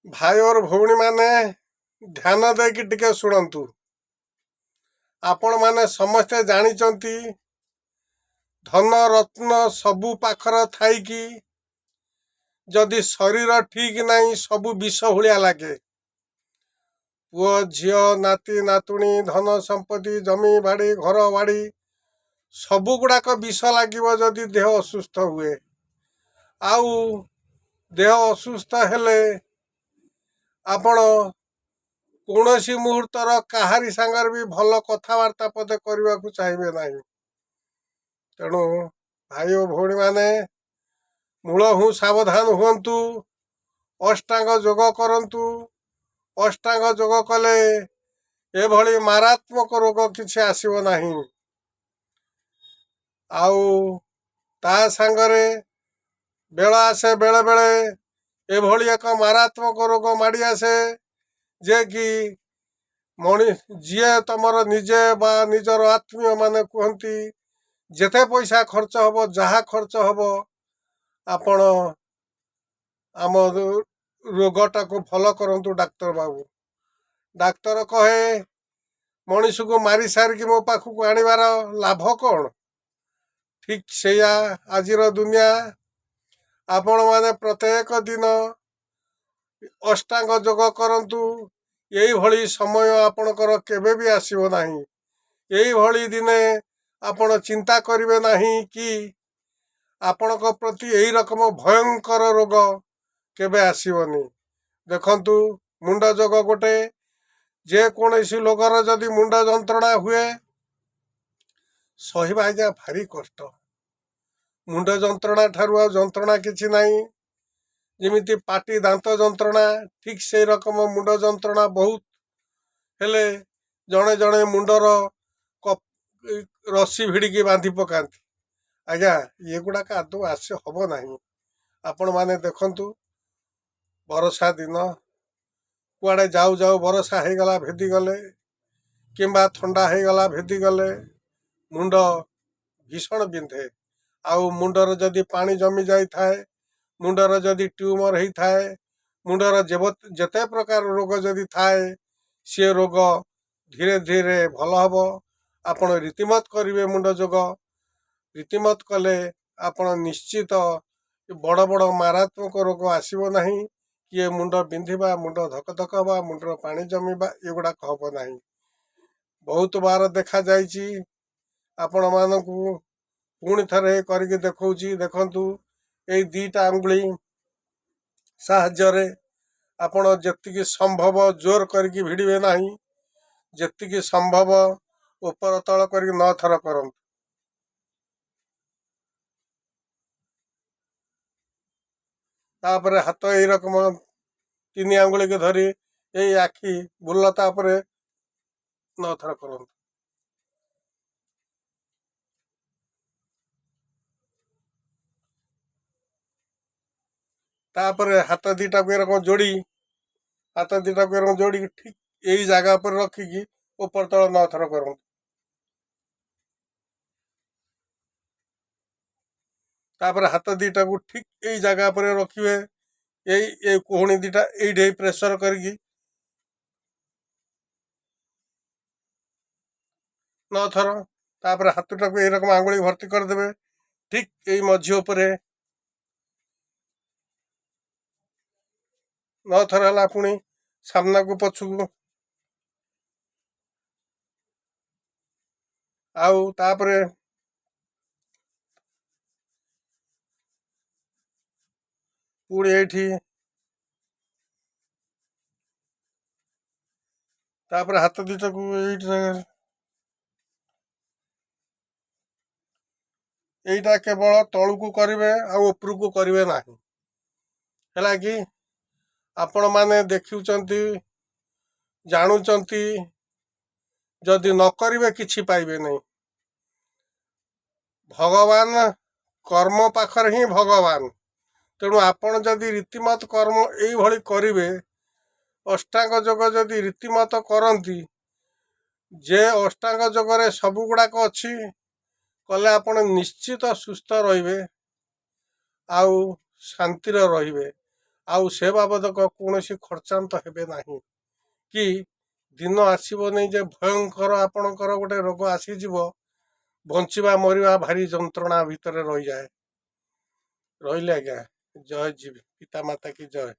भाई और भौणी माने ध्यान देकी टिके शुणु। आपण माने समस्ते जानिचंती धन रत्न सबु पाखर थाईकी जदि शरीर ठीक नहीं सबु विष भलिया लागे। पुओ झियो नाती नातुणी धन संपत्ति जमी बाड़ी घर बाड़ी सबु गुड़ाक विष लागिव जदि देह असुस्थ हुए। आउ देह असुस्थ हेले आपण कौनसी मुहूर्तर काहारी सांगर भी भल कथबार्ता पदे करने को चाहिए ना। तेणु भाई और भौणी माने मूलहु सावधान हुंतु। अष्टांग जोग करंतु। अष्टांग जोग कले एभली मारात्मक रोग किसी आसीबो नाही। आउ ता सांगरे बेला आसे बेले बेले एभली एक मारात्मक रोग माड़ी आसे जे कि मणि जी तुमर निजे बा निजर आत्मीय माने कहती जेते पैसा खर्च हम जहाँ खर्च हम आपण आम रोगटा को भल करंतु डाक्तर बाबू। डाक्तर कहे मनीष को मारी सारिकी मो पाखक आणवार लाभ कौन। ठीक से आजिर दुनिया आपण माने प्रत्येक दिन अष्टांग जोग करंतु। यही भली समय आपणकर केबे भी आसीबो नाही। यही भली दिने आपण चिंता करिवे नाही कि आपणक प्रति यही रकम भयंकर रोग केबे आसीबोनी। देखंतु मुंड जोग गोटे जे कोनसी लोगर जदि मुंड जंत्रणा हुए सहिबा आज्ञा भारी कष्ट। मुंड जंत्रणा ठारू आ जंत्रणा किछि नाही। जेमिति पाटी दांत जंत्रणा ठीक से रकम मुंड जंत्रणा बहुत हेले जड़े जड़े मुंडर रस्सी भिड़िकी बांधी पकाती। आज्ञा ये गुड़ाक आदौ आसे हम ना। आपण माने देखंतु बरसा दिन कुआड़े जाऊ जाऊ बरसा हो गला भेदी गले किंबा ठंडा हो गला भेदी गले मुंड भीषण बिंधे। आउ मुंडर जदि पानी जमी जाई थाए मुंडर जदि ट्यूमर ही थाए मुंडर जेते प्रकार रोग जदि थाए सी रोग धीरे धीरे भल हम। आपण रीतिमत करेंगे मुंड जोग। रीतिमत कले आपण निश्चित बड़ बड़ मारात्मक रोग आसब ना कि मुंड बिंधा मुंड धक धक हवा मुंडर पानी जमीबा एगुड़ाक हम ना। बहुत बार देखा जाइए आपण मानू पुणी थे करके देखौची। देखंतु यही दीटा आंगुली साहाय्य आपण जेतिकी संभव जोर करके भिड़े ना जेतिकी संभव ऊपर तल करके 9 थर करंतु। तापर हाथ यही रकम 3 आंगुली के धरी यही आखि बुल्ला तापर 9 थर करंतु। तापर हाथ दीटा को एरकम जोड़ी हाथ दीटा को एरकम जोड़ी ठीक यही जगह पर रखिकी ऊपर तल 9 थर करंतु। तापर हाथ दीटा को ठीक यही जगह पर रखिए यही कोहणी दीटा यही प्रेसर करके 9 थर। तापर हाथटा को यही रकम आंगुली भर्ती करदे ठीक यही मझी उपरे 9 थर है पुणी सामना को पछू आउ तापरे पुणी एठी तापर हाथ दीटा को यहीटा केवल तलू को करेंगे आपर को करेंगे ना। है कि आपण माने देखुंट जानूंट जदि न करेंगे किछि पाइबे नहीं। भगवान कर्म पाखर ही भगवान। तेणु आपण जदि रीतिमत कर्म यही करेंगे अष्टांग जोग जदि रीतिमत करती जे अष्टांग जोगरे सबु गुड़ाक अच्छी कले आपण निश्चित सुस्थ रे आउ शांतिर रे। ଆଉ ସେ ବାବଦକ କୌଣସି ଖର୍ଚ୍ଚାନ୍ତ ହେବେ ନାହିଁ କି ଦିନ ଆସିବନି ଯେ ଭୟଙ୍କର ଆପଣଙ୍କର ଗୋଟେ ରୋଗ ଆସିଯିବ ବଞ୍ଚିବା ମରିବା ଭାରି ଯନ୍ତ୍ରଣା ଭିତରେ ରହିଯାଏ। ରହିଲେ ଆଜ୍ଞା। ଜୟ ଜୀବ ପିତାମାତା କି ଜୟ।